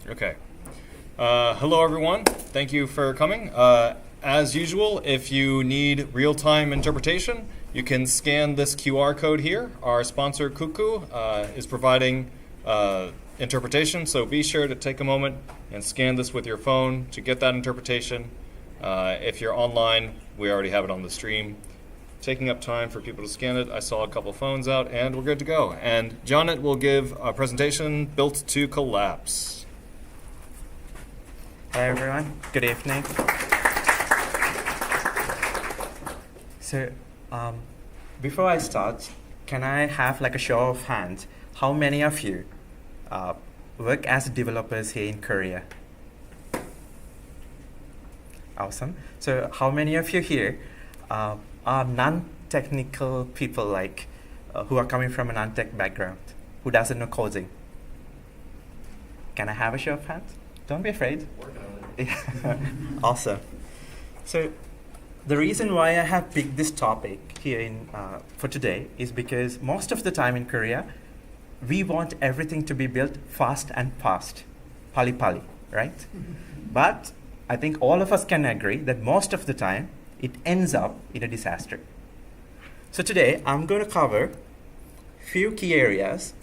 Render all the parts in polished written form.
Okay. Hello, everyone. Thank you for coming. As usual, if you need real-time interpretation, you can scan this QR code here. Our sponsor, Kuku, is providing interpretation, so be sure to take a moment and scan this with your phone to get that interpretation. If you're online, we already have it on the stream. Taking up time for people to scan it. I saw a couple phones out, and we're good to go. And Janith will give a presentation built to collapse. Hi everyone, good evening. So, before I start, can I have like a show of hands? How many of you work as developers here in Korea? Awesome. So, how many of you here are non-technical people, like who are coming from a non-tech background, who doesn't know coding? Can I have a show of hands? Don't be afraid. Yeah. Awesome. So the reason why I have picked this topic here for today is because most of the time in Korea, we want everything to be built fast and fast, pali, right? But I think all of us can agree that most of the time, it ends up in a disaster. So today, I'm going to cover few key areas,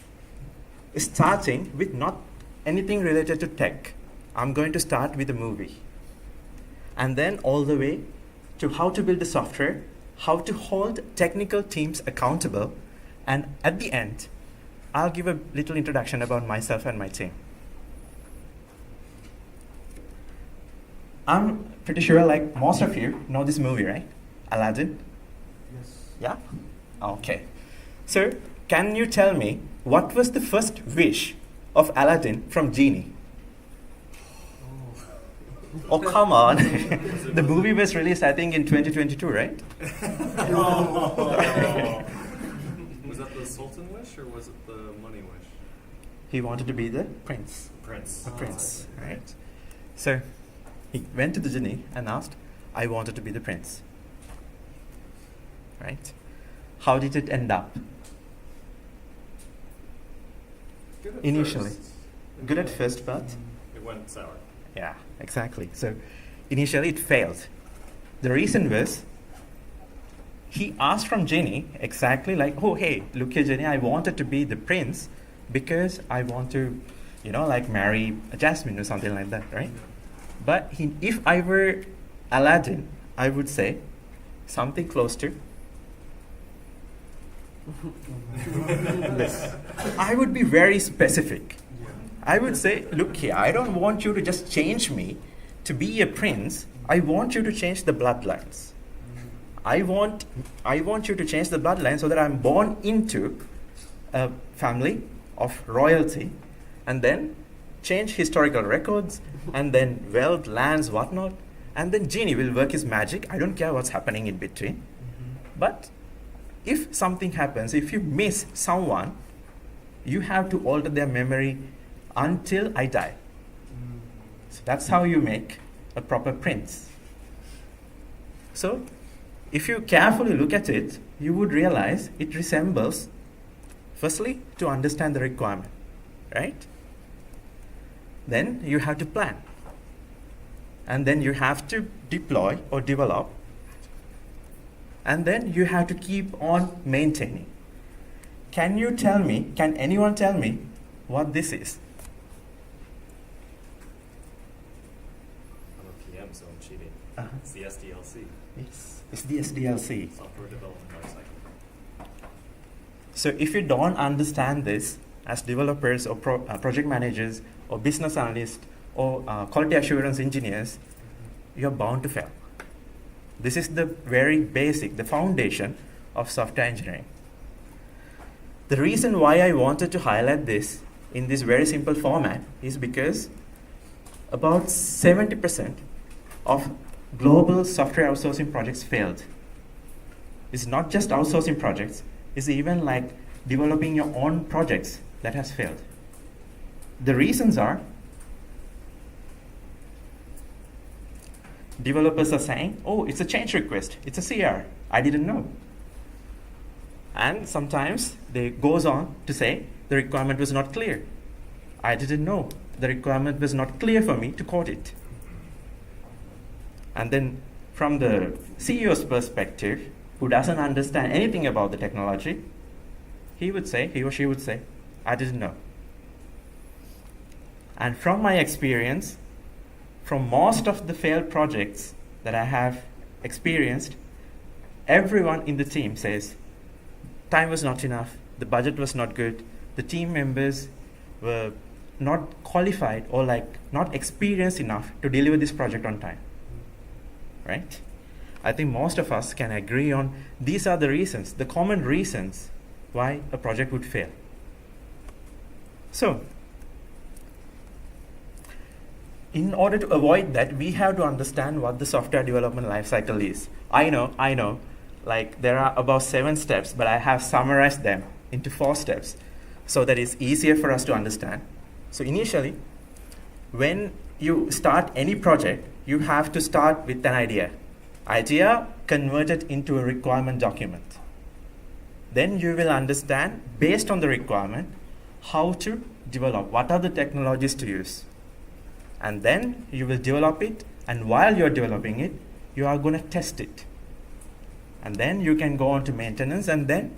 starting with not anything related to tech. I'm going to start with a movie. And then all the way to how to build the software, how to hold technical teams accountable, and at the end, I'll give a little introduction about myself and my team. I'm pretty sure like most of you know this movie, right? Aladdin? Yes. Yeah? Okay. So, can you tell me what was the first wish of Aladdin from Genie? Oh, come on. The movie was released, I think, in 2022, right? Was that the Sultan wish or was it the money wish? He wanted to be the prince. Prince. A prince, right? So, he went to the genie and asked, I wanted to be the prince. Right? How did it end up? Good at Initially. first. Good at first, but... It went sour. Yeah, exactly. So initially it failed. The reason was he asked from Genie exactly like, oh, hey, look here, Genie, I wanted to be the prince because I want to, like marry Jasmine or something like that, right? But if I were Aladdin, I would say something close to this. I would be very specific. I would say, look here, I don't want you to just change me to be a prince. I want you to change the bloodlines. I want you to change the bloodline so that I'm born into a family of royalty, and then change historical records, and then wealth, lands, whatnot, and then Genie will work his magic. I don't care what's happening in between. But if something happens, if you miss someone, you have to alter their memory until I die. So that's how you make a proper prince. So if you carefully look at it, you would realize it resembles, firstly, to understand the requirement, right? Then you have to plan. And then you have to deploy or develop. And then you have to keep on maintaining. Can anyone tell me what this is? So I'm cheating. Uh-huh. It's the SDLC. It's the SDLC. Software Development Lifecycle. So if you don't understand this as developers or project managers or business analysts or quality assurance engineers, you're bound to fail. This is the very basic, the foundation of software engineering. The reason why I wanted to highlight this in this very simple format is because about 70% of global software outsourcing projects failed. It's not just outsourcing projects, it's even like developing your own projects that has failed. The reasons are developers are saying, oh, it's a change request, it's a CR, I didn't know. And sometimes they goes on to say the requirement was not clear. I didn't know. the requirement was not clear for me to quote it. And then from the CEO's perspective, who doesn't understand anything about the technology, he or she would say, I didn't know. And from my experience, from most of the failed projects that I have experienced, everyone in the team says, time was not enough, the budget was not good, the team members were not qualified or not experienced enough to deliver this project on time. Right? I think most of us can agree on these are the reasons, the common reasons why a project would fail. So, in order to avoid that, we have to understand what the software development lifecycle is. I know, there are about 7 steps, but I have summarized them into 4 steps so that it's easier for us to understand. So initially, when you start any project, you have to start with an idea. Idea converted into a requirement document. Then you will understand, based on the requirement, how to develop, what are the technologies to use. And then you will develop it, and while you're developing it, you are going to test it. And then you can go on to maintenance, and then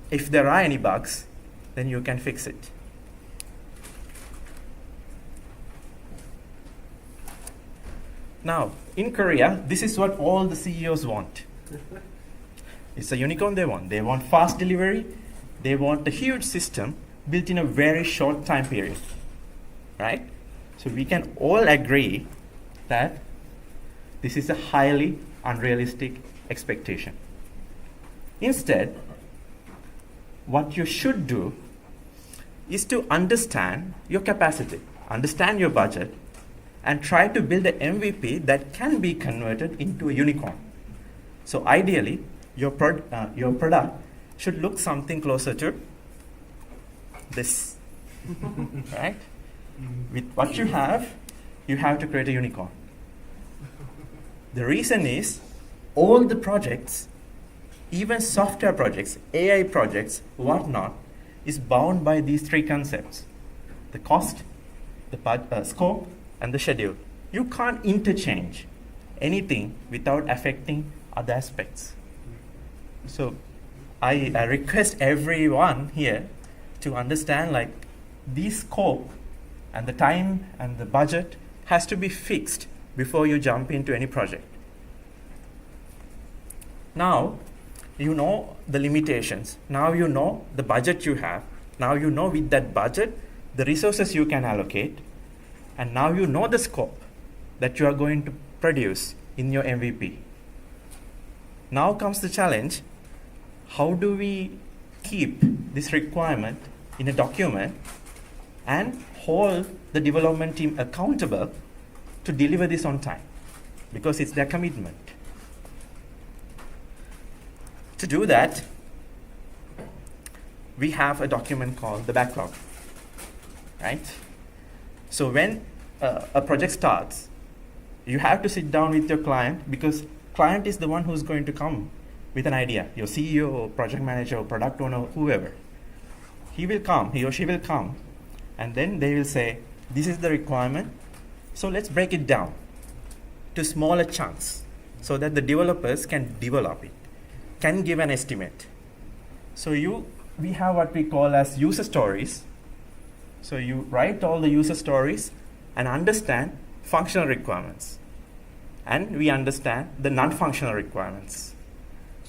if there are any bugs, then you can fix it. Now, in Korea, this is what all the CEOs want. It's a unicorn they want. They want fast delivery. They want a huge system built in a very short time period. Right? So we can all agree that this is a highly unrealistic expectation. Instead, what you should do is to understand your capacity, understand your budget, and try to build an MVP that can be converted into a unicorn. So ideally, your product should look something closer to this, right? With what you have to create a unicorn. The reason is, all the projects, even software projects, AI projects, whatnot, is bound by these 3 concepts: the cost, the scope, and the schedule. You can't interchange anything without affecting other aspects. So I request everyone here to understand this scope and the time and the budget has to be fixed before you jump into any project. Now, you know the limitations. Now you know the budget you have. Now you know with that budget, the resources you can allocate. And now you know the scope that you are going to produce in your MVP. Now comes the challenge. How do we keep this requirement in a document and hold the development team accountable to deliver this on time? Because it's their commitment. To do that, we have a document called the backlog, right? So when a project starts, you have to sit down with your client, because client is the one who's going to come with an idea. Your CEO or project manager or product owner, whoever. He or she will come, and then they will say, this is the requirement, so let's break it down to smaller chunks so that the developers can develop it, can give an estimate. So we have what we call as user stories. So you write all the user stories and understand functional requirements. And we understand the non-functional requirements.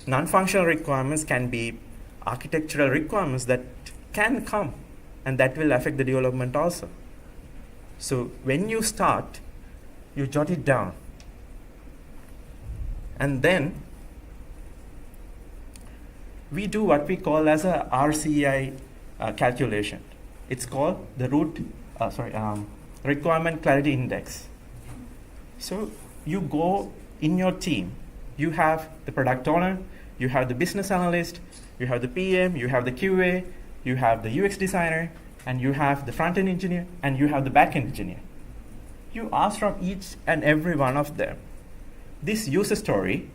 Non-functional requirements can be architectural requirements that can come and that will affect the development also. So when you start, you jot it down. And then we do what we call as a RCI calculation. It's called the Requirement Clarity Index. So you go in your team, you have the product owner, you have the business analyst, you have the PM, you have the QA, you have the UX designer, and you have the front-end engineer, and you have the back-end engineer. You ask from each and every one of them, this user story,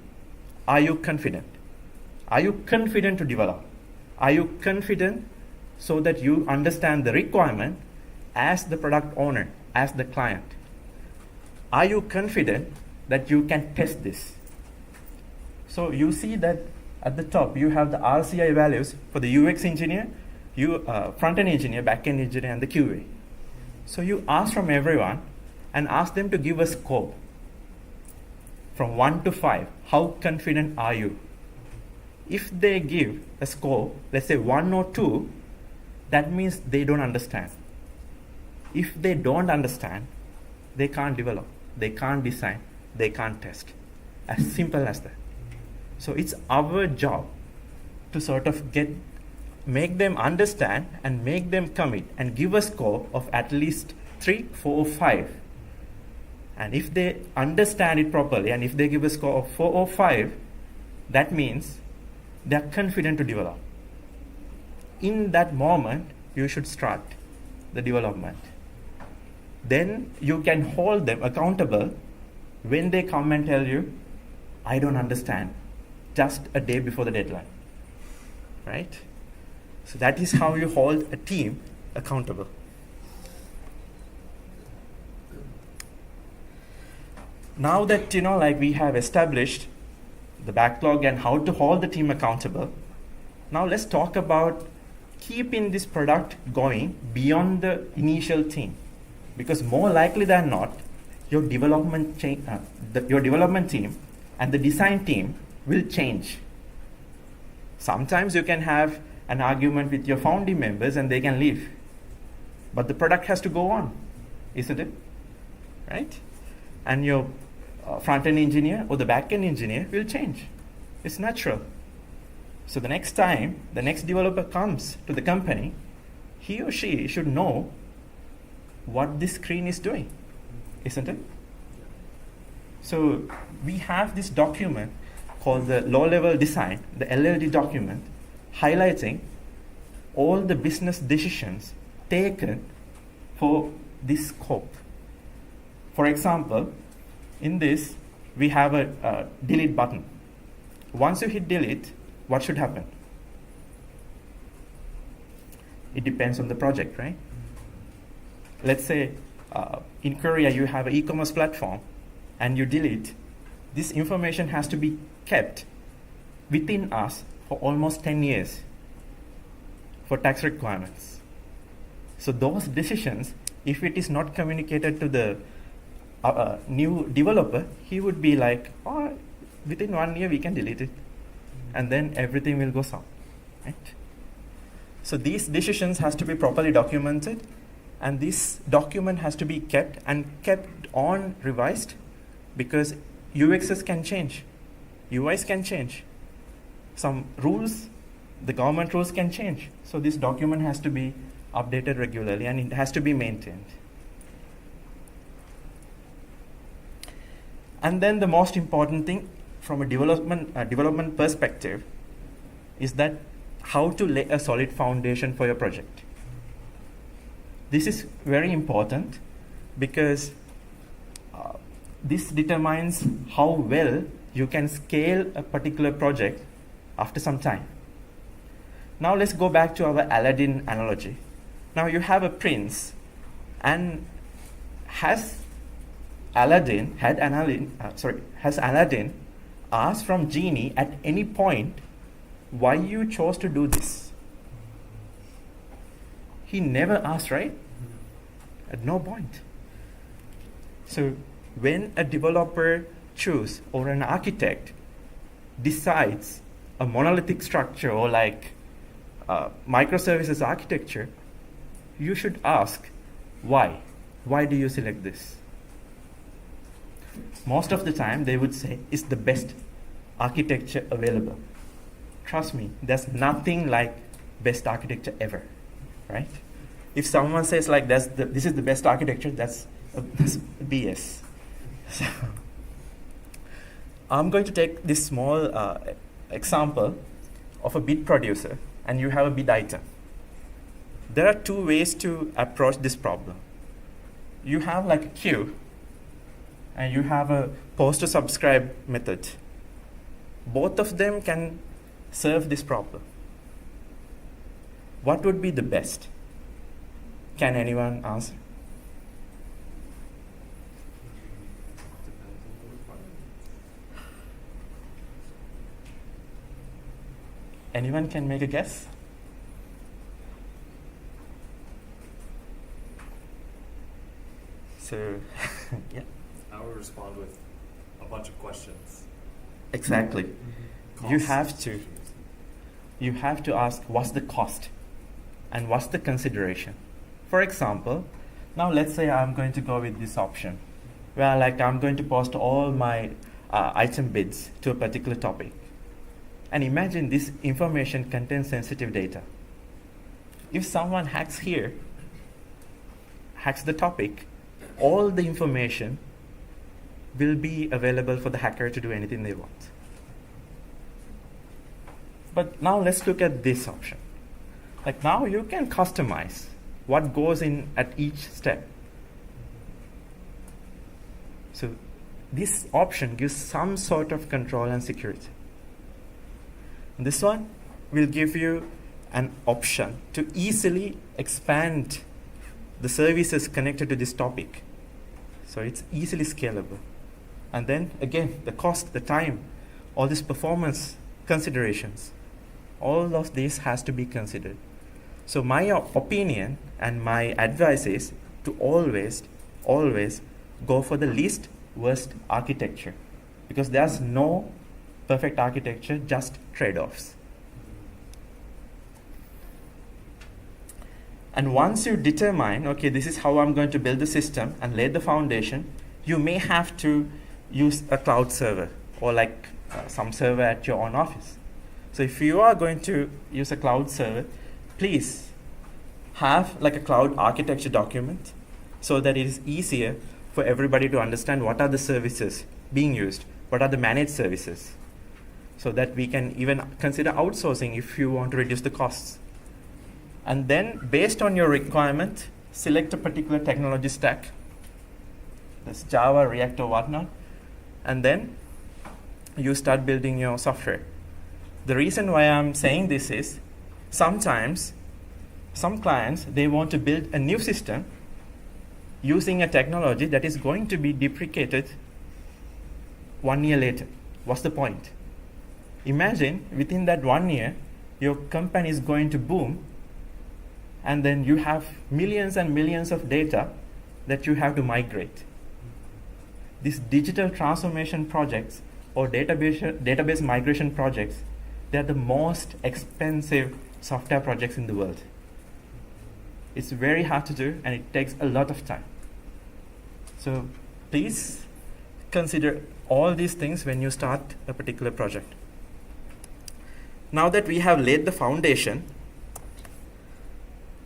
are you confident? Are you confident to develop? Are you confident so that you understand the requirement as the product owner, as the client, are you confident that you can test this? So you see that at the top you have the RCI values for the UX engineer, front-end engineer, back-end engineer, and the QA. So you ask from everyone and ask them to give a score from 1 to 5. How confident are you? If they give a score, let's say 1 or 2, that means they don't understand. If they don't understand, they can't develop, they can't design, they can't test. As simple as that. So it's our job to sort of make them understand and make them commit and give a score of at least 3, 4, or 5. And if they understand it properly and if they give a score of 4 or 5, that means they're confident to develop. In that moment, you should start the development. Then you can hold them accountable when they come and tell you, I don't understand, just a day before the deadline, right? So that is how you hold a team accountable. Now that we have established the backlog and how to hold the team accountable, now let's talk about keeping this product going beyond the initial team, because more likely than not, your development team and the design team will change. Sometimes you can have an argument with your founding members and they can leave, but the product has to go on, isn't it? Right? And your front-end engineer or the back-end engineer will change. It's natural. So the next time the next developer comes to the company, he or she should know what this screen is doing, isn't it? So we have this document called the low-level design, the LLD document, highlighting all the business decisions taken for this scope. For example, in this, we have a delete button. Once you hit delete, what should happen? It depends on the project, right? Let's say in Korea you have an e-commerce platform and you delete. This information has to be kept within us for almost 10 years for tax requirements. So those decisions, if it is not communicated to the new developer, he would be like, oh, within 1 year we can delete it. And then everything will go south, right? So these decisions has to be properly documented, and this document has to be kept on revised, because UXs can change, UIs can change. Some rules, the government rules can change. So this document has to be updated regularly and it has to be maintained. And then the most important thing from a development perspective is that how to lay a solid foundation for your project. This is very important because this determines how well you can scale a particular project after some time. Now let's go back to our Aladdin analogy. Now you have a prince, and has Aladdin asked from Genie at any point why you chose to do this? He never asked, right? At no point. So when a developer chooses or an architect decides a monolithic structure or like microservices architecture, you should ask why. Why do you select this? Most of the time they would say it's the best architecture available. Trust me, there's nothing like best architecture ever, right? If someone says like this is the best architecture, that's BS. So, I'm going to take this small example of a bid producer, and you have a bid item. There are two ways to approach this problem. You have like a queue, and you have a post to subscribe method. Both of them can serve this problem. What would be the best? Can anyone answer? Anyone can make a guess? So, yeah. I would respond with a bunch of questions. Exactly. You have to ask what's the cost and what's the consideration. For example, now let's say I'm going to go with this option where like I'm going to post all my item bids to a particular topic. And imagine this information contains sensitive data. If someone hacks here, hacks the topic, all the information will be available for the hacker to do anything they want. But now let's look at this option. Like now you can customize what goes in at each step. So this option gives some sort of control and security. This one will give you an option to easily expand the services connected to this topic. So it's easily scalable. And then again, the cost, the time, all these performance considerations, all of this has to be considered. So my opinion and my advice is to always go for the least worst architecture, because there's no perfect architecture, just trade-offs. And once you determine, okay, this is how I'm going to build the system and lay the foundation, you may have to use a cloud server or like some server at your own office. So if you are going to use a cloud server, please have like a cloud architecture document so that it is easier for everybody to understand what are the services being used, what are the managed services, so that we can even consider outsourcing if you want to reduce the costs. And then based on your requirement, select a particular technology stack. That's Java, React, or whatnot. And then you start building your software. The reason why I'm saying this is sometimes some clients, they want to build a new system using a technology that is going to be deprecated 1 year later. What's the point? Imagine within that 1 year, your company is going to boom, and then you have millions and millions of data that you have to migrate. These digital transformation projects or database migration projects, they're the most expensive software projects in the world. It's very hard to do, and it takes a lot of time. So please consider all these things when you start a particular project. Now that we have laid the foundation,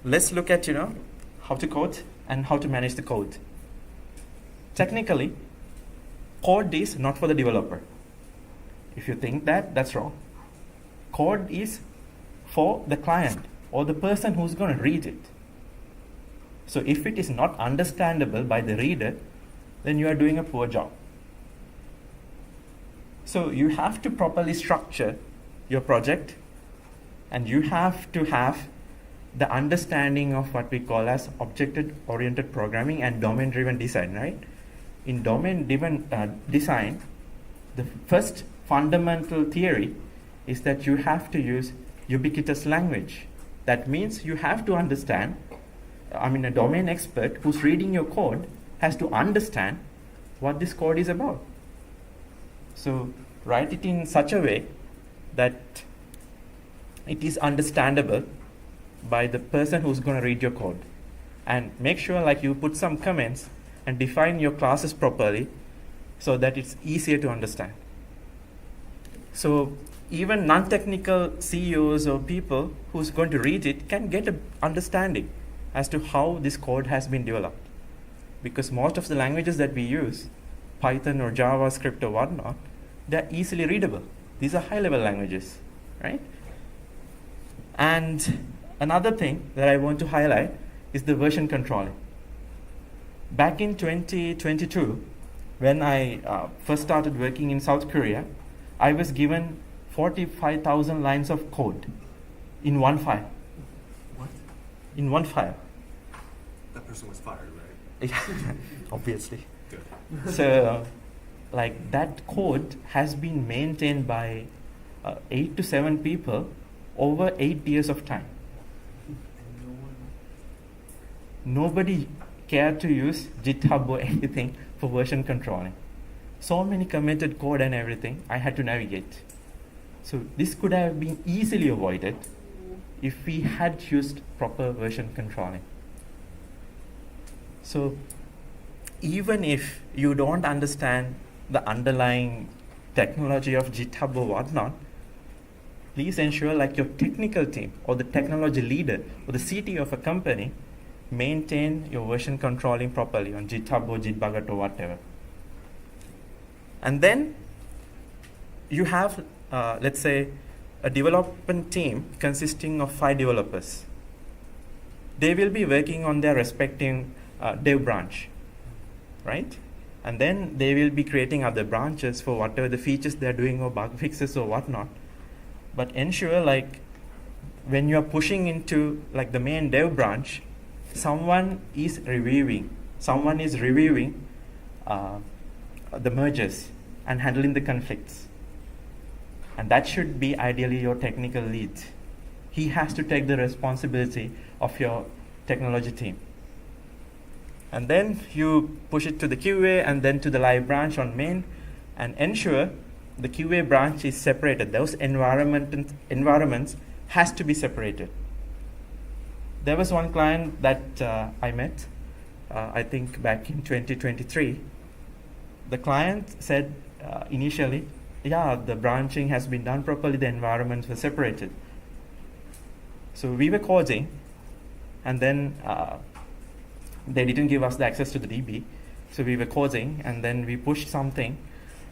let's look at how to code and how to manage the code. Technically, code is not for the developer. If you think that, that's wrong. Code is for the client or the person who's going to read it. So if it is not understandable by the reader, then you are doing a poor job. So you have to properly structure your project, and you have to have the understanding of what we call as object-oriented programming and domain-driven design, right? In domain-driven design, the first fundamental theory is that you have to use ubiquitous language. That means you have to understand, a domain expert who's reading your code has to understand what this code is about. So write it in such a way that it is understandable by the person who's going to read your code. And make sure you put some comments and define your classes properly so that it's easier to understand. So even non-technical CEOs or people who's going to read it can get an understanding as to how this code has been developed. Because most of the languages that we use, Python or JavaScript or whatnot, they're easily readable. These are high-level languages, right? And another thing that I want to highlight is the version controlling. Back in 2022, when I first started working in South Korea, I was given 45,000 lines of code in one file. What? In one file. That person was fired, right? Yeah, obviously. Good. So, like that code has been maintained by 8 to 7 people over 8 years of time. Nobody cared to use GitHub or anything for version controlling. So many committed code and everything I had to navigate. So this could have been easily avoided if we had used proper version controlling. So even if you don't understand the underlying technology of GitHub or whatnot, please ensure like your technical team or the technology leader or the CTO of a company maintain your version controlling properly on GitHub or Gitbucket or whatever. And then you have, let's say, a development team consisting of 5 developers. They will be working on their respective dev branch, right? And then they will be creating other branches for whatever the features they're doing or bug fixes or whatnot. But ensure like when you're pushing into like the main dev branch, someone is reviewing the merges and handling the conflicts. And that should be ideally your technical lead. He has to take the responsibility of your technology team. And then you push it to the QA and then to the live branch on main and ensure the QA branch is separated. Those environments has to be separated. There was one client that I met, I think back in 2023. The client said initially, yeah, the branching has been done properly, the environments were separated. So we were coding, and then they didn't give us the access to the DB. So we were coding, and then we pushed something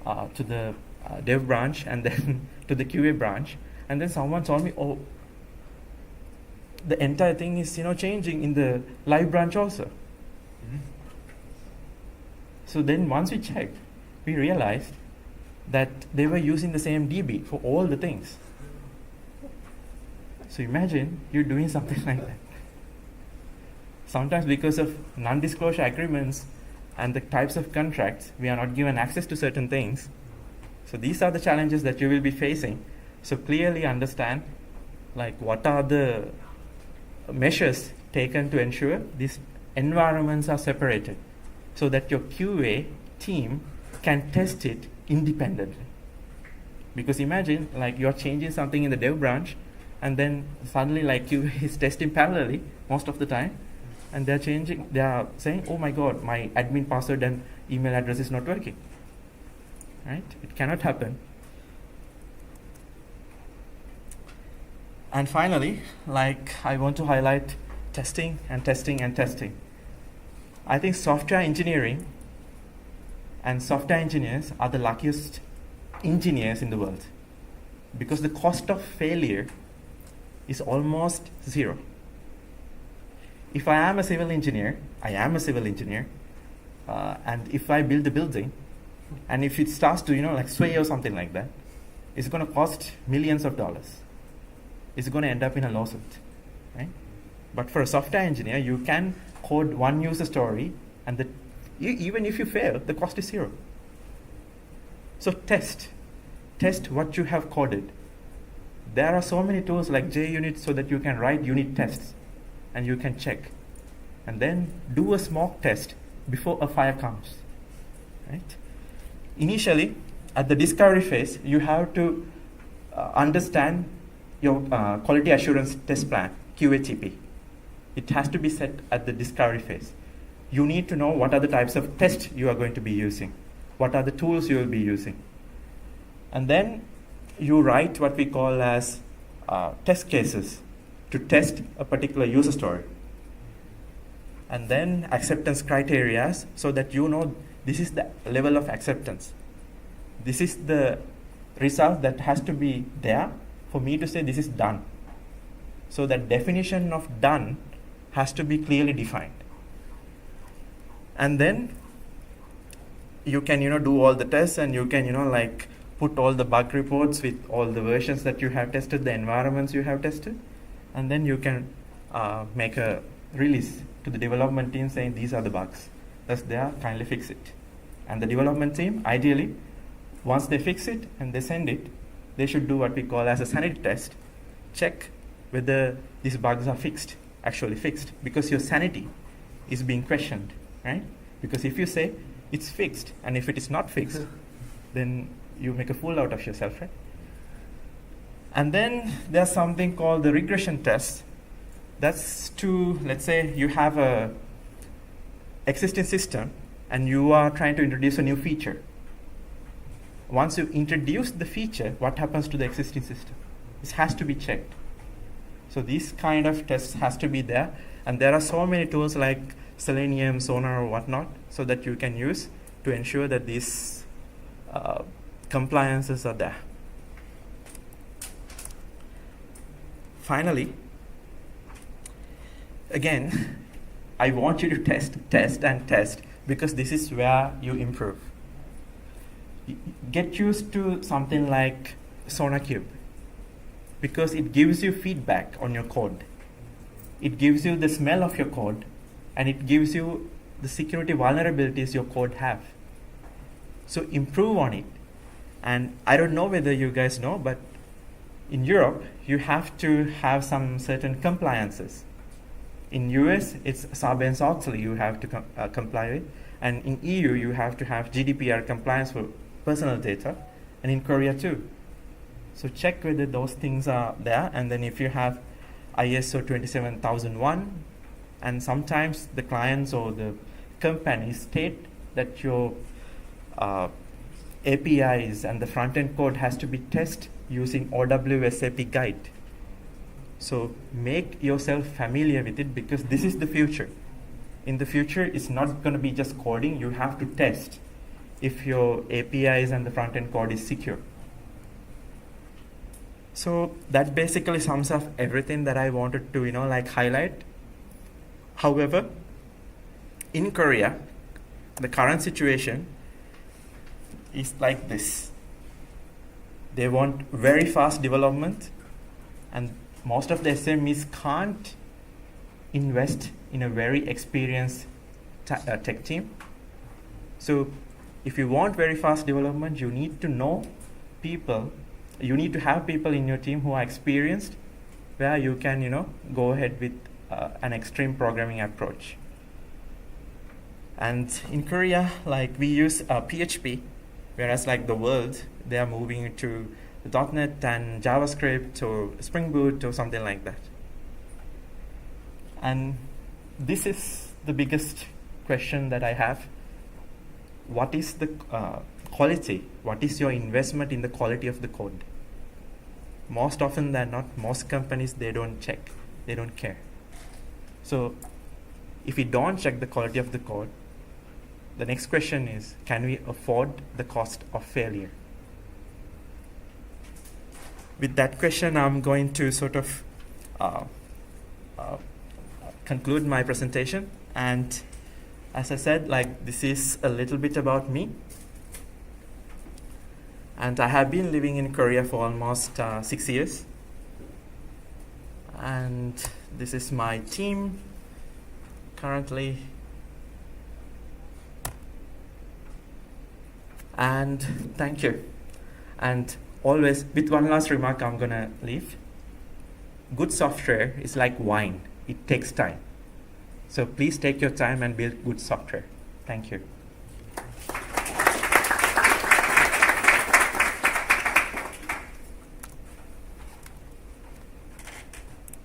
to the dev branch, and then to the QA branch. And then someone told me, oh, the entire thing is changing in the live branch also. Mm-hmm. So then once we checked, we realized that they were using the same DB for all the things. So imagine you're doing something like that. Sometimes because of non-disclosure agreements and the types of contracts, we are not given access to certain things. So these are the challenges that you will be facing. So clearly understand like what are the measures taken to ensure these environments are separated so that your QA team can test it independently. Because imagine like you're changing something in the dev branch and then suddenly like QA is testing parallelly most of the time, and they are saying, oh my god, my admin password and email address is not working. Right? It cannot happen. And finally, like I want to highlight testing and testing and testing. I think software engineering and software engineers are the luckiest engineers in the world because the cost of failure is almost zero. If I am a civil engineer, and if I build a building, and if it starts to like sway or something like that, it's going to cost millions of dollars. It's going to end up in a lawsuit, right? But for a software engineer, you can code one user story, and even if you fail, the cost is zero. So test what you have coded. There are so many tools like JUnit so that you can write unit tests, and you can check, and then do a smoke test before a fire comes, right? Initially, at the discovery phase, you have to understand your quality assurance test plan, QATP. It has to be set at the discovery phase. You need to know what are the types of tests you are going to be using, what are the tools you will be using. And then you write what we call as test cases to test a particular user story. And then acceptance criteria so that you know this is the level of acceptance. This is the result that has to be there for me to say this is done. So that definition of done has to be clearly defined. And then you can do all the tests, and you can like put all the bug reports with all the versions that you have tested, the environments you have tested, and then you can make a release to the development team saying these are the bugs. That's there, kindly fix it. And the development team, ideally, once they fix it and they send it, they should do what we call as a sanity test. Check whether these bugs are actually fixed, because your sanity is being questioned, right? Because if you say it's fixed, and if it is not fixed, then you make a fool out of yourself, right? And then there's something called the regression test. That's to, let's say you have a existing system and you are trying to introduce a new feature. Once you introduce the feature, what happens to the existing system? This has to be checked. So these kind of tests has to be there, and there are so many tools like Selenium, Sonar, or whatnot, so that you can use to ensure that these compliances are there. Finally, again, I want you to test, because this is where you improve. Get used to something like SonarQube, because it gives you feedback on your code. It gives you the smell of your code, and it gives you the security vulnerabilities your code have. So improve on it. And I don't know whether you guys know, but in Europe, you have to have some certain compliances. In US, it's Sarbanes-Oxley you have to comply with. And in EU, you have to have GDPR compliance for personal data. And in Korea too. So check whether those things are there. And then if you have ISO 27001, and sometimes the clients or the companies state that your APIs and the front-end code has to be tested using OWSAP guide. So make yourself familiar with it, because this is the future. In the future, it's not going to be just coding. You have to test if your APIs and the front-end code is secure. So that basically sums up everything that I wanted to, highlight. However, in Korea, the current situation is like this. They want very fast development, and most of the SMEs can't invest in a very experienced tech team. So if you want very fast development, you need to know people. You need to have people in your team who are experienced, where you can, go ahead with an extreme programming approach. And in Korea, we use PHP, whereas the world, they are moving to .NET and JavaScript or Spring Boot or something like that. And this is the biggest question that I have. What is the quality? What is your investment in the quality of the code? Most often than not, most companies, they don't check. They don't care. So if we don't check the quality of the code, the next question is, can we afford the cost of failure? With that question, I'm going to sort of conclude my presentation. And as I said, this is a little bit about me. And I have been living in Korea for almost 6 years. And this is my team currently. And thank you. And always, with one last remark, I'm going to leave. Good software is like wine. It takes time. So please take your time and build good software. Thank you.